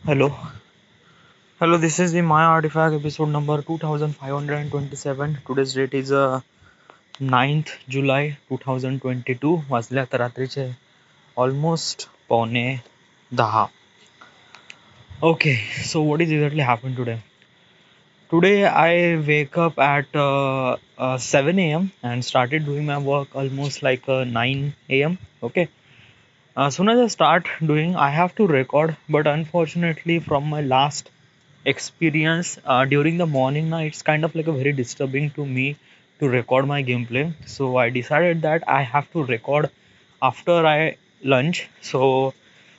Hello, hello. This is the My Artifact episode number 2527. Today's date is 9th July 2022. वाजल्यात रात्रीचे almost पावणे 10. Okay, so what is exactly happened today? Today I wake up at 7 a.m. and started doing my work almost like 9 a.m. Okay. As soon as I start doing, I have to record, but unfortunately, from my last experience during the morning now, it's kind of like a very disturbing to me to record my gameplay. So I decided that I have to record after I lunch. So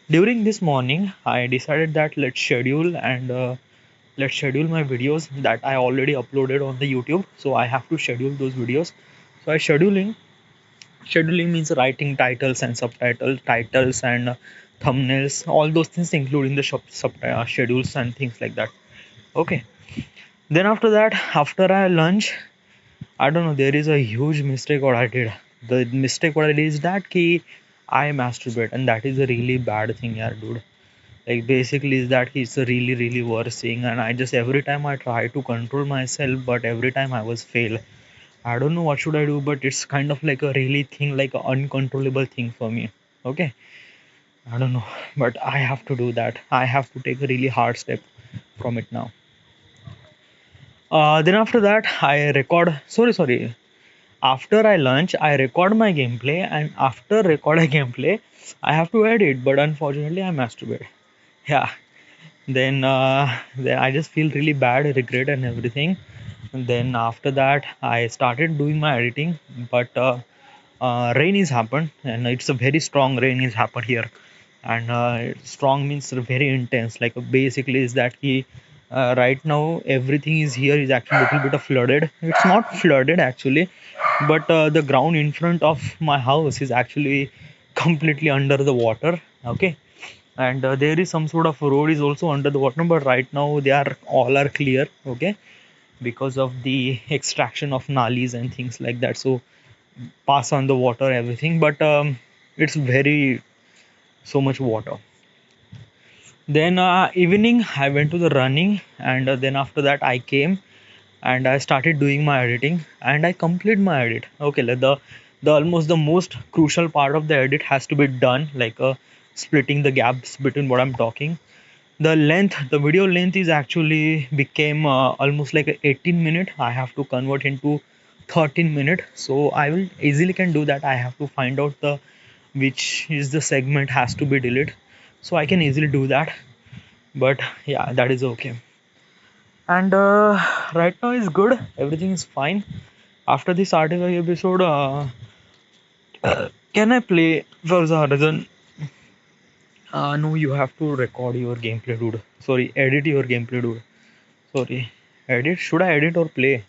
during this morning, I decided that let's schedule my videos that I already uploaded on the YouTube. So I have to schedule those videos. So I scheduling means writing titles and subtitles, titles and thumbnails, all those things, including the schedules and things like that. Okay. Then after that, after I lunch, I don't know, there is a huge mistake what I did. The mistake what I did is that I masturbate, and that is a really bad thing, yeah, dude. Like basically is that it's a really worse thing, and I just every time I try to control myself, but every time I was fail. I don't know what should I do, but it's kind of like a really thing, like an uncontrollable thing for me. Okay, I don't know, but I have to do that. I have to take a really hard step from it now. Then after that, I record. Sorry. After I lunch, I record my gameplay, and after recording gameplay, I have to edit. But unfortunately, I masturbate. Yeah. Then I just feel really bad, regret, and everything. And then after that, I started doing my editing, but rain is happened, and it's a very strong rain is happened here, and strong means very intense. Like basically is that right now everything is here is actually a little bit of flooded. It's not flooded actually, but the ground in front of my house is actually completely under the water. Okay, and there is some sort of road is also under the water, but right now they are all are clear. Okay, because of the extraction of nalis and things like that, so pass on the water everything, but it's very so much water. Then evening I went to the running, and then after that I came and I started doing my editing, and I complete my edit. Okay, like the almost the most crucial part of the edit has to be done, like splitting the gaps between what I'm talking. The video length is actually became almost like a 18 minute. I have to convert into 13 minute, so I will easily can do that. I have to find out the which is the segment has to be deleted, so I can easily do that. But yeah, that is okay. And right now is good, everything is fine. After this article episode, can I play for the horizon? No, you have to record your gameplay, dude. Sorry, edit your gameplay, dude. Sorry, edit. Should I edit or play?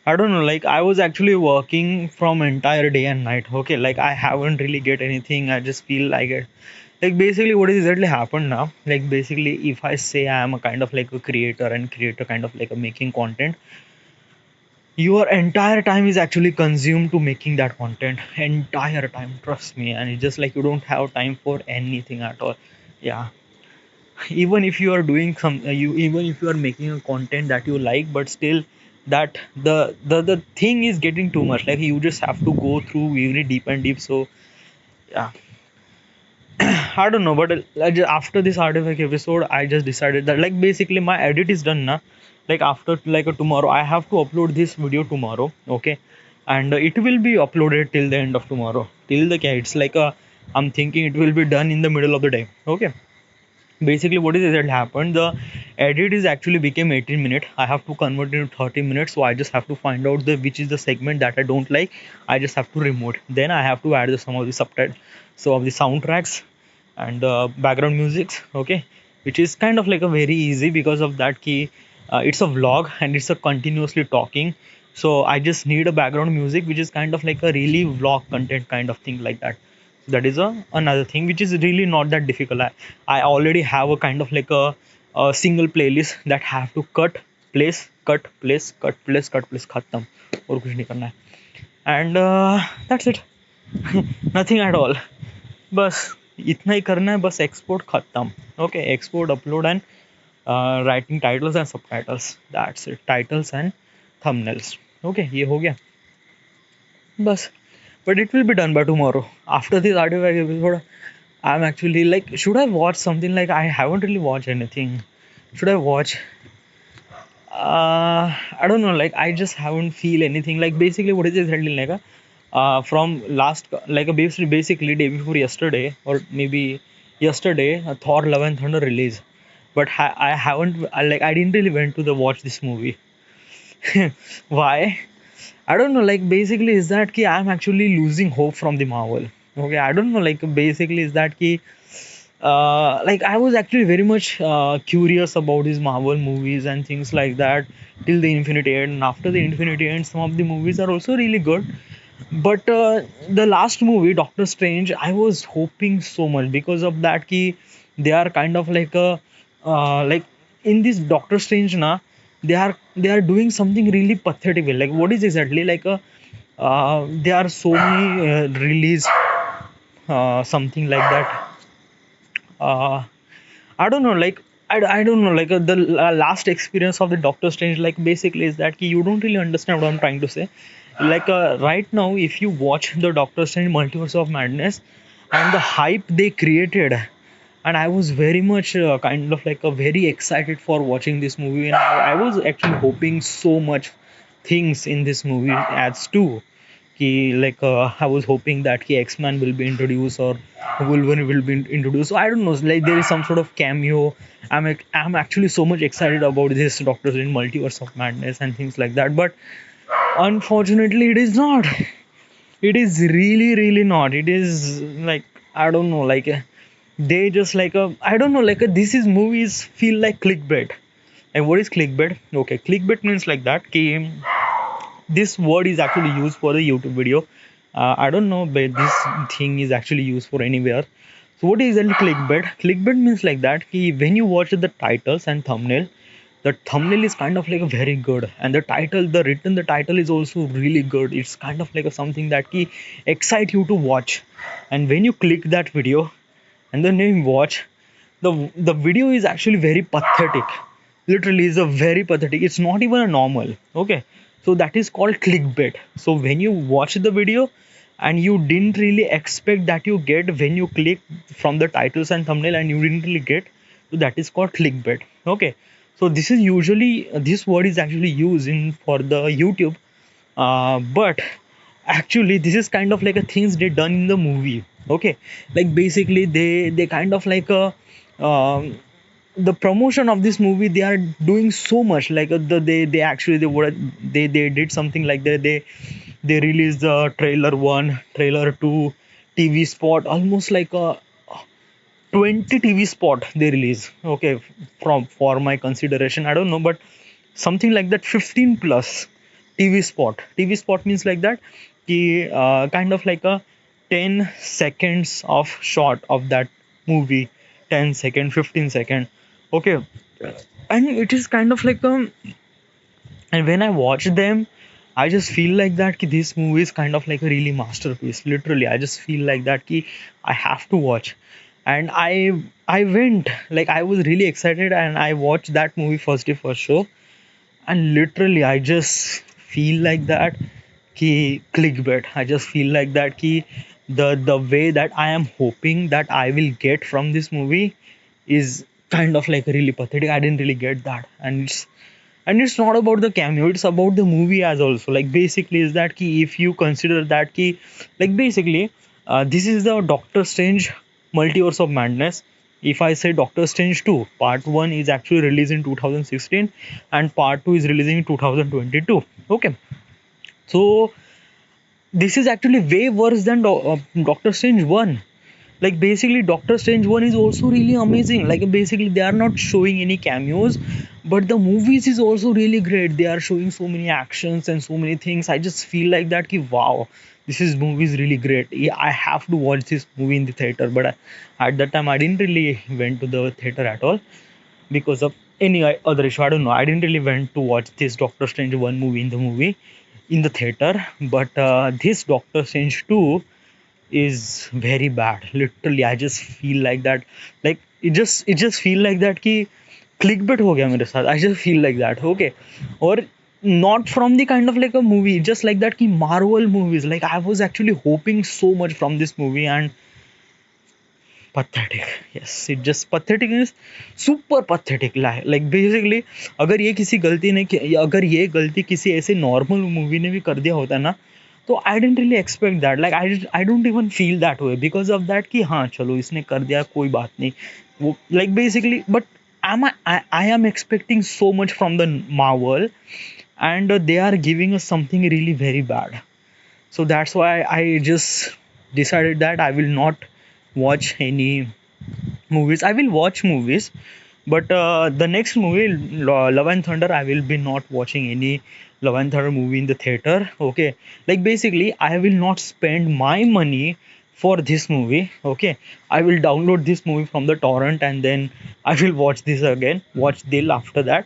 I don't know. Like I was actually working from entire day and night. Okay, like I haven't really get anything. I just feel like it. Like basically, what is exactly happened now? Like basically, if I say I am a kind of like a creator and creator kind of like a making content, your entire time is actually consumed to making that content. Entire time, trust me. And it's just like you don't have time for anything at all. Yeah, even if you are doing some you even if you are making a content that you like, but still that the thing is getting too much, like you just have to go through really deep and deep. So yeah, I don't know, but after this artifact episode I just decided that like basically my edit is done now. Like after like tomorrow I have to upload this video tomorrow. Okay, and it will be uploaded till the end of tomorrow, till the it's like a I'm thinking it will be done in the middle of the day. Okay, basically what is it happened, the edit is actually became 18 minutes. I have to convert it into 30 minutes, so I just have to find out the which is the segment that I don't like. I just have to remove it. Then I have to add some of the subtitles, so of the soundtracks and background music. Okay, which is kind of like a very easy because of that key. It's a vlog and it's a continuously talking, so I just need a background music which is kind of like a really vlog content kind of thing like that. That is another thing which is really not that difficult. I already have a kind of like a single playlist that have to cut place cut place cut place cut place khatam और कुछ नहीं करना है, and that's it. Nothing at all. बस इतना ही करना है बस, एक्सपोर्ट खत्म. Okay, export, upload and writing titles and subtitles, that's it. Titles and thumbnails. Okay, ये हो गया बस. But it will be done by tomorrow. After this audio episode, I'm actually like, should I watch something? Like, I haven't really watched anything. Should I watch? I don't know. Like, I just haven't feel anything. Like, basically, what is exactly like? From last, like, basically day before yesterday, or maybe yesterday, Thor: Love and Thunder release. But I haven't, like, I didn't really went to the watch this movie. Why? I don't know. Like, basically, is that ki I'm actually losing hope from the Marvel. Okay, I don't know. Like, basically, is that ki like I was actually very much curious about these Marvel movies and things like that till the Infinity End. And after the Infinity End, some of the movies are also really good. But the last movie, Doctor Strange, I was hoping so much because of that ki they are kind of like a like in this Doctor Strange na, they are doing something really pathetic. Like, what is exactly like a there are so many release something like that. I don't know, like I don't know, like the last experience of the Doctor Strange, like basically is that you don't really understand what I'm trying to say. Like right now, if you watch the Doctor Strange Multiverse of Madness and the hype they created, and I was very much kind of like a very excited for watching this movie, and I was actually hoping so much things in this movie as too. Like I was hoping that X-Man will be introduced or Wolverine will be introduced. So I don't know, like there is some sort of cameo. I'm actually so much excited about this Doctor Strange Multiverse of Madness and things like that. But unfortunately, it is not. It is really not. It is like, I don't know, like they just like I don't know, like this is movies feel like clickbait. And what is clickbait? Okay, clickbait means like that. This word is actually used for the YouTube video. I don't know, but this thing is actually used for anywhere. So what is exactly clickbait? Clickbait means like that when you watch the titles and thumbnail, the thumbnail is kind of like a very good, and the title is also really good. It's kind of like a something that excite you to watch. And when you click that video and then you watch, the video is actually very pathetic. Literally is a very pathetic, it's not even a normal. Okay, so that is called clickbait. So when you watch the video and you didn't really expect that you get when you click from the titles and thumbnail, and you didn't really get, so that is called clickbait. Okay, so this is usually this word is actually used in for the YouTube, but actually this is kind of like a things they done in the movie. Okay, like basically they kind of like a the promotion of this movie, they are doing so much like they actually they did something like that. They released the trailer 1, trailer 2, TV spot, almost like a 20 TV spot they release. Okay, from for my consideration, I don't know, but something like that, 15 plus TV spot. TV spot means like that kind of like a 10 seconds of shot of that movie, 10 second, 15 second. Okay, and it is kind of like and when I watch them, I just feel like that this movie is kind of like a really masterpiece. Literally, I just feel like that I have to watch. And I went, like I was really excited and I watched that movie first day first show. And literally I just feel like that clickbait. I just feel like that the way that I am hoping that I will get from this movie is kind of like really pathetic. I didn't really get that. And it's not about the cameo, it's about the movie as also. Like basically is that if you consider that like basically this is the Doctor Strange Multiverse of Madness. If I say Doctor Strange 2, part 1 is actually released in 2016 and part 2 is releasing in 2022. Okay, so this is actually way worse than Doctor Strange 1. Like basically Doctor Strange 1 is also really amazing. Like basically they are not showing any cameos, but the movies is also really great. They are showing so many actions and so many things. I just feel like that wow, this is movie is really great. Yeah, I have to watch this movie in the theater, but at that time I didn't really went to the theater at all because of any other issue. I don't know, I didn't really went to watch this Doctor Strange 1 movie in the theater. But this Doctor Strange 2, is very bad. Literally, I just feel like that. Like it just feel like that कि clickbait हो गया मेरे साथ. I just feel like that. Okay, or not from the kind of like a movie, just like that कि Marvel movies. Like I was actually hoping so much from this movie, and pathetic. Yes, it just pathetic is super pathetic. Like basically अगर ये किसी गलती ने अगर ये गलती किसी ऐसे नॉर्मल मूवी ने भी कर दिया होता ना, तो I didn't really expect that. Like I don't even feel that way because of that कि हाँ चलो इसने कर दिया कोई बात नहीं. वो like basically but I am expecting so much from the Marvel, and they are giving us something really very bad. So that's why I just decided that I will not watch any movies. I will watch movies, but the next movie, Love and Thunder, I will be not watching any Love and Thunder movie in the theater. Okay, like basically, I will not spend my money for this movie. Okay, I will download this movie from the torrent, and then I will watch this again, watch Dil after that.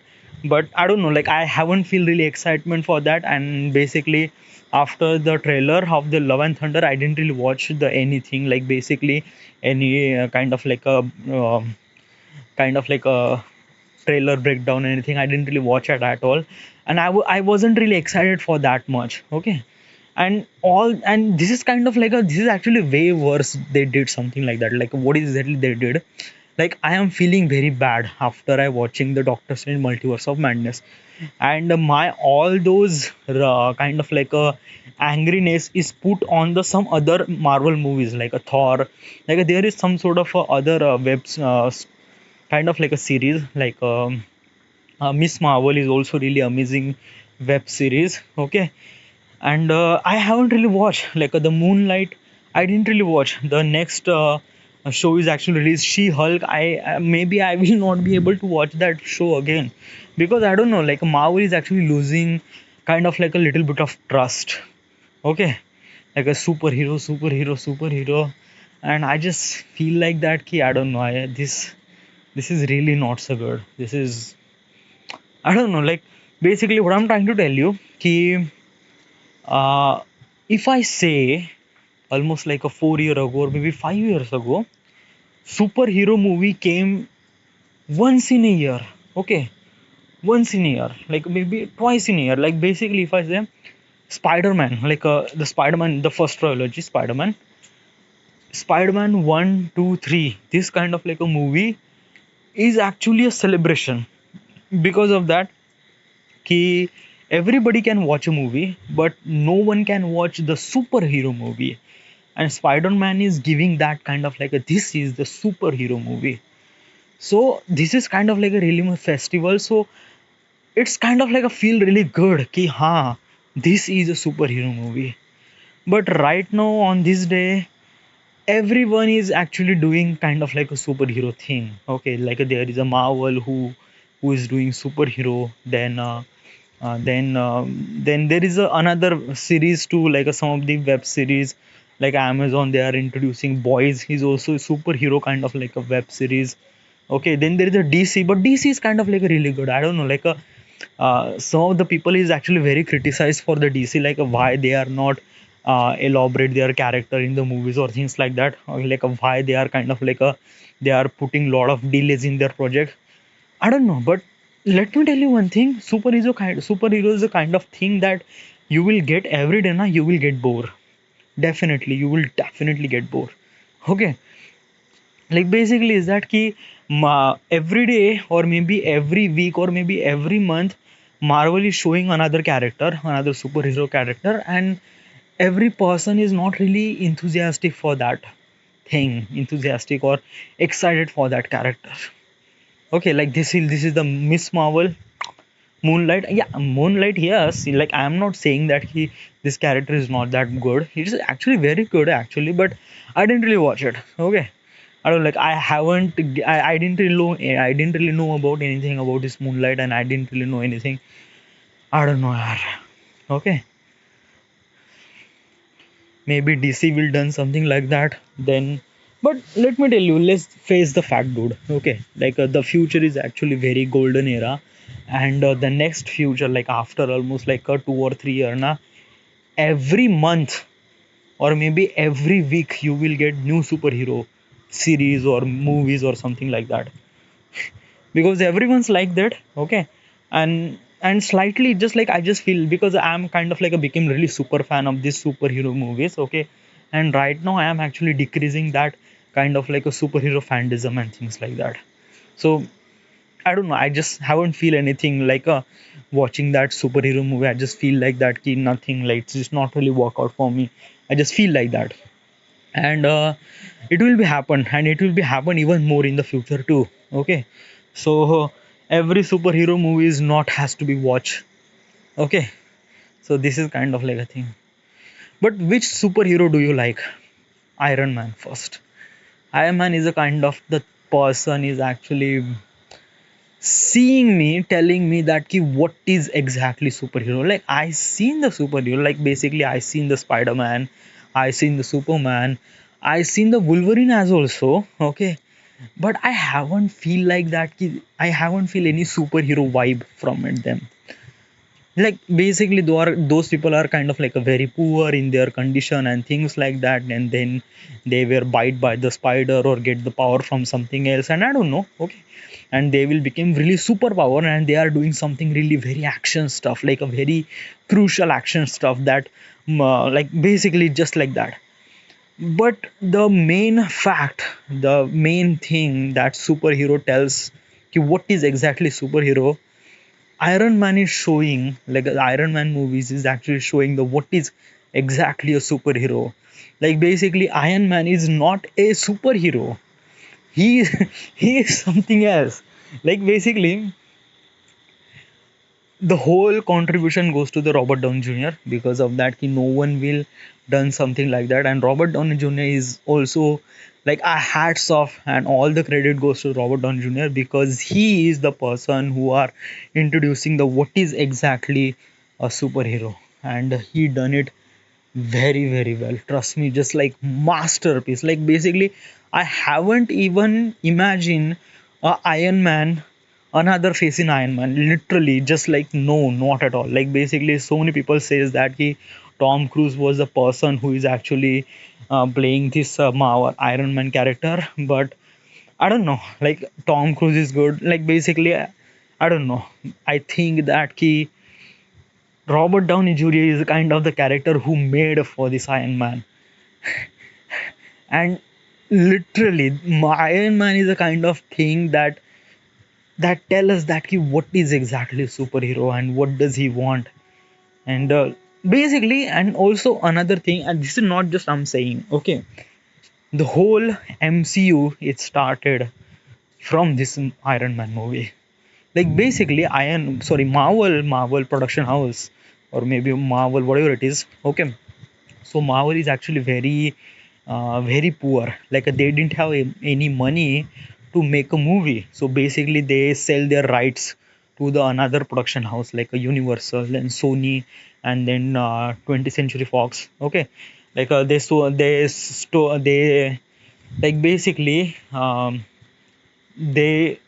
But I don't know, like I haven't feel really excitement for that, and basically after the trailer of the Love and Thunder, I didn't really watch the anything, like basically any kind of like a trailer breakdown or anything. I didn't really watch it at all, and I wasn't really excited for that much. Okay, and this is kind of like a, this is actually way worse. They did something like that. Like what exactly they did? Like I am feeling very bad after I watching the Doctor Strange Multiverse of Madness, and my all those kind of like a angriness is put on the some other Marvel movies like a Thor. Like there is some sort of other kind of like a series like Miss Marvel is also really amazing web series. Okay, and I haven't really watched like the Moonlight. I didn't really watch. The next show is actually released, She Hulk. I maybe I will not be able to watch that show again because I don't know. Like Marvel is actually losing kind of like a little bit of trust. Okay, like a superhero, and I just feel like that. Ki I don't know. This is really not so good. This is, I don't know. Like basically, what I'm trying to tell you, ki if I say almost like a 4 year ago or maybe 5 years ago, superhero movie came once in a year. Okay, once in a year, like maybe twice in a year. Like basically, if I say Spider-Man, like the Spider-Man, the first trilogy, Spider-Man 1, 2, 3, this kind of like a movie is actually a celebration because of that. Ki everybody can watch a movie, but no one can watch the superhero movie. And Spider-Man is giving that kind of like a, this is the superhero movie. So this is kind of like a really festival. So it's kind of like a feel really good ki ha, this is a superhero movie. But right now on this day, everyone is actually doing kind of like a superhero thing. Okay, like there is a Marvel who is doing superhero, then there is another series too, like some of the web series like Amazon, they are introducing Boys. He's also a superhero kind of like a web series. Okay, then there is a DC, but DC is kind of like a really good. I don't know, like some of the people is actually very criticized for the DC, like why they are not elaborate their character in the movies or things like that, or like why they are kind of like a, they are putting lot of delays in their project. I don't know, but let me tell you one thing: superhero is a kind of thing that you will get every day. Na, you will get bored. Definitely, you will definitely get bored. Okay, like basically is that ki every day or maybe every week or maybe every month, Marvel is showing another character, another superhero character, and every person is not really enthusiastic for that thing, enthusiastic or excited for that character. Okay, like this is the Miss Marvel, Moonlight. Yeah, Moonlight, yes. Like I am not saying that this character is not that good. It is actually very good actually, but I didn't really watch it. Okay, I don't like. I haven't. I didn't really know. I didn't really know about anything about this Moonlight, and I didn't really know anything. I don't know, yaar. Okay, maybe DC will done something like that then. But let me tell you, let's face the fact, dude. Okay, like the future is actually very golden era, and the next future, like after almost like a 2 or 3 year, na, every month or maybe every week you will get new superhero series or movies or something like that, because everyone's like that. Okay. And slightly just like I just feel, because I'm kind of like a became really super fan of these superhero movies. Okay. And right now I am actually decreasing that kind of like a superhero fandom and things like that. So I don't know, I just haven't feel anything like watching that superhero movie. I just feel like that ki nothing, like it's just not really work out for me. I just feel like that. And it will be happen, and it will be happen even more in the future too. Okay. So every superhero movie is not has to be watched. Okay. So this is kind of like a thing. But which superhero do you like? Iron Man first. Iron Man is a kind of the person is actually seeing me, telling me that ki what is exactly superhero. Like I seen the superhero, like basically I seen the Spider-Man, I seen the Superman, I seen the Wolverine as also. Okay. But I haven't feel like that ki, I haven't feel any superhero vibe from it them. Like basically those people are kind of like a very poor in their condition and things like that, and then they were bite by the spider or get the power from something else, and I don't know. Okay. And they will become really superpower, and they are doing something really very action stuff, like a very crucial action stuff that like basically just like that. But the main fact, the main thing that superhero tells ki what is exactly superhero, Iron Man is showing, like Iron Man movies is actually showing the what is exactly a superhero. Like basically, Iron Man is not a superhero. He he is something else. Like basically, the whole contribution goes to the Robert Downey Jr. Because of that, no one will done something like that. And Robert Downey Jr. is also like a hats off, and all the credit goes to Robert Downey Jr. because he is the person who are introducing the what is exactly a superhero, and he done it very well. Trust me, just like masterpiece. Like basically, I haven't even imagined a Iron Man, another face in Iron Man. Literally, just like no, not at all. Like basically, so many people says that he Tom Cruise was the person who is actually playing this Iron Man character, but I don't know. Like Tom Cruise is good. Like basically, I don't know. I think that he Robert Downey Jr. is kind of the character who made for this Iron Man. And literally, Iron Man is a kind of thing that tell us that what is exactly superhero and what does he want. And basically, and also another thing, and this is not just I'm saying. Okay, the whole MCU it started from this Iron Man movie. Like basically, Marvel production house, or maybe Marvel, whatever it is. Okay. So Marvel is actually very poor. Like they didn't have any money to make a movie. So basically, they sell their rights to the another production house like a Universal and Sony, and then 20th Century Fox. Okay. Like they like basically they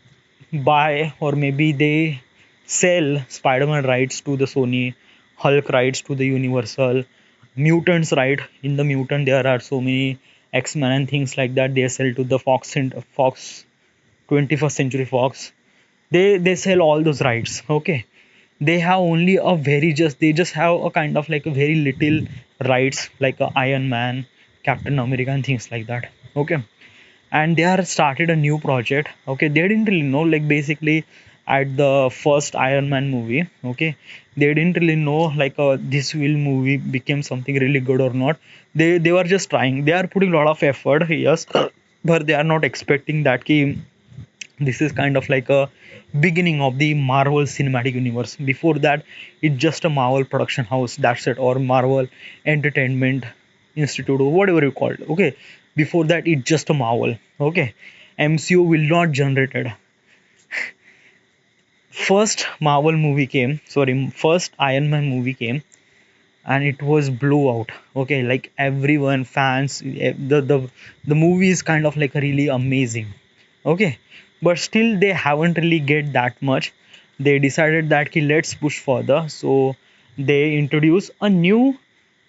buy, or maybe they sell Spider-Man rights to the Sony, Hulk rights to the Universal, Mutants right. In the Mutant there are so many X-Men and things like that. They sell to the Fox and Fox 21st Century Fox. They sell all those rights. Okay. They have only a very just they just have a kind of like a very little rights like a Iron Man, Captain America and things like that. Okay. And they are started a new project. Okay. They didn't really know, like basically at the first Iron Man movie. Okay. They didn't really know like this will movie became something really good or not. They were just trying, they are putting a lot of effort, yes, but they are not expecting that ki this is kind of like a beginning of the Marvel Cinematic Universe. Before that, it's just a Marvel production house. That's it, or Marvel Entertainment Institute, or whatever you call it. Okay. Before that, it's just a Marvel. Okay. MCU will not generated. First Marvel movie came. Sorry, first Iron Man movie came, and it was blowout. Okay, like everyone fans, the movie is kind of like really amazing. Okay. But still they haven't really get that much. They decided that let's push further, so they introduce a new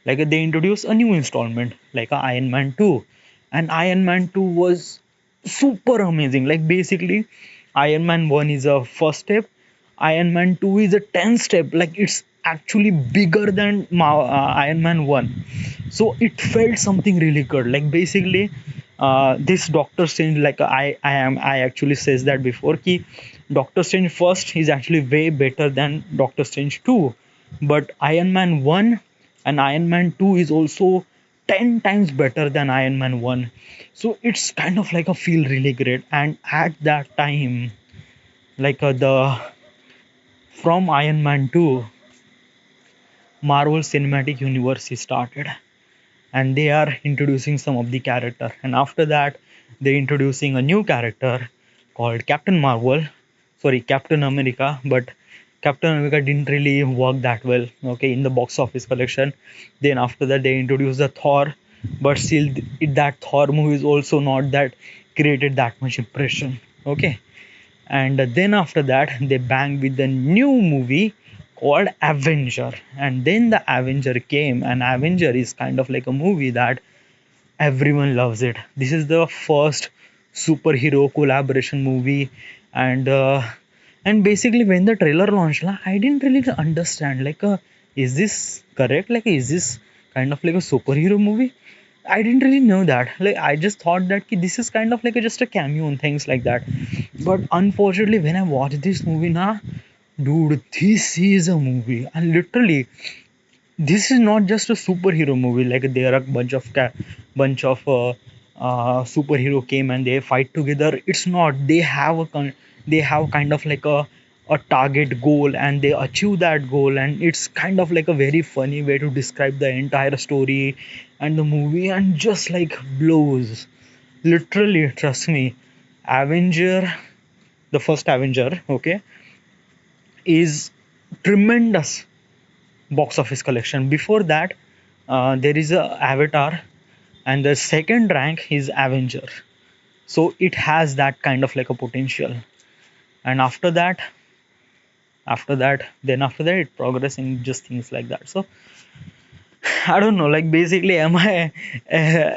Like they introduced a new installment, like a Iron Man 2, and Iron Man 2 was super amazing. Like basically, Iron Man 1 is a first step, Iron Man 2 is a 10 step. Like it's actually bigger than Iron Man 1. So it felt something really good. Like basically, this Doctor Strange, like I actually says that before, ki Doctor Strange first is actually way better than Doctor Strange 2, but Iron Man 1 and Iron Man 2 is also 10 times better than Iron Man 1. So it's kind of like a feel really great. And at that time, like the from Iron Man 2, Marvel Cinematic Universe is started, and they are introducing some of the character, and after that they're introducing a new character called Captain Marvel, sorry, Captain America. But Captain America didn't really work that well, okay, in the box office collection. Then after that they introduced the Thor, but still that Thor movie is also not that created that much impression, okay. And then after that they banged with the new movie called Avenger, and then the Avenger came, and Avenger is kind of like a movie that everyone loves it. This is the first superhero collaboration movie. And basically when the trailer launched, I didn't really understand, like is this correct, like is this kind of like a superhero movie. I didn't really know that. Like I just thought that ki this is kind of like just a cameo and things like that. But unfortunately, when I watched this movie, now, dude, this is a movie, and literally, this is not just a superhero movie. Like there are a bunch of superhero came and they fight together. It's not. They have kind of like a target goal, and they achieve that goal, and it's kind of like a very funny way to describe the entire story and the movie, and just like blows. Literally, trust me, Avenger, the first Avenger, okay, is tremendous box office collection. Before that, there is a Avatar, and the second rank is Avenger. So it has that kind of like a potential. And after that, it progress in just things like that. So I don't know, like basically, am I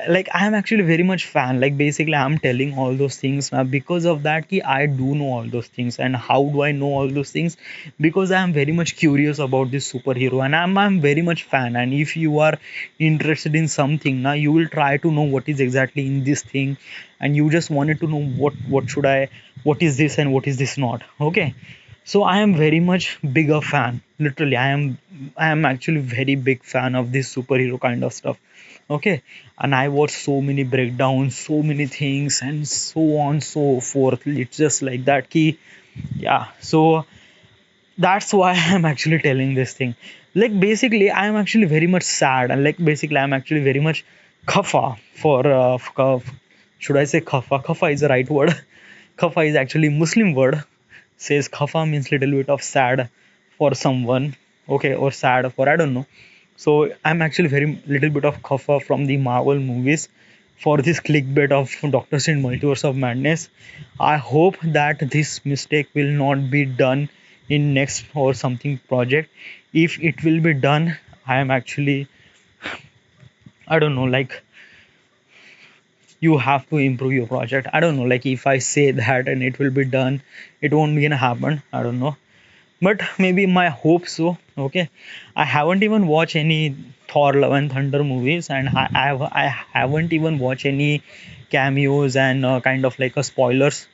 like I am actually very much fan. Like basically, I'm telling all those things now because of that. Ki I do know all those things, and how do I know all those things? Because I am very much curious about this superhero, and I'm very much fan. And if you are interested in something, now you will try to know what is exactly in this thing, and you just wanted to know what is this and what is this not. Okay, so I am very much bigger fan. Literally, I am actually very big fan of this superhero kind of stuff. Okay, and I watch so many breakdowns, so many things, and so on so forth. It's just like that key. Yeah, so that's why I'm actually telling this thing. Like basically, I'm actually very much sad, and like basically, I'm actually very much khafa for should I say khafa? Khafa is the right word. Khafa is actually Muslim word. Says khafa means little bit of sad for someone, okay, or sad for I don't know. So I'm actually very little bit of khafa from the Marvel movies for this clickbait of Doctor Strange Multiverse of Madness. I hope that this mistake will not be done in next or something project. If it will be done, I am actually I don't know, like you have to improve your project. I don't know, like if I say that and it will be done, it won't be gonna happen. I don't know, but maybe my hope so. Okay, I haven't even watched any Thor Love and Thunder movies, and I haven't even watched any cameos and kind of like a spoilers.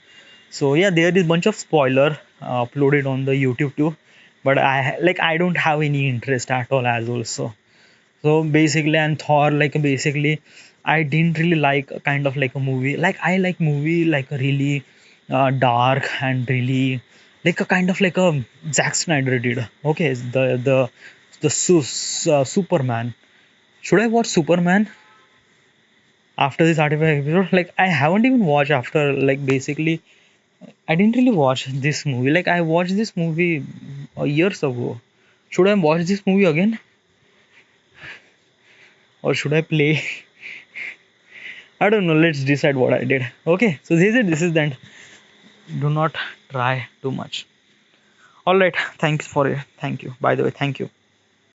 So yeah, there is bunch of spoiler uploaded on the YouTube too, but I don't have any interest at all as also. So basically, and Thor, like basically, I didn't really like a kind of like a movie. Like I like movie like a really dark and really like a kind of like a Zack Snyder did. Okay, Superman. Should I watch Superman after this 35 episode? Like I haven't even watched after, like basically I didn't really watch this movie. Like I watched this movie years ago. Should I watch this movie again, or should I play? I don't know. Let's decide what I did. Okay, so this is it. This is the end. Do not try too much. All right. Thanks for it. Thank you. By the way, thank you.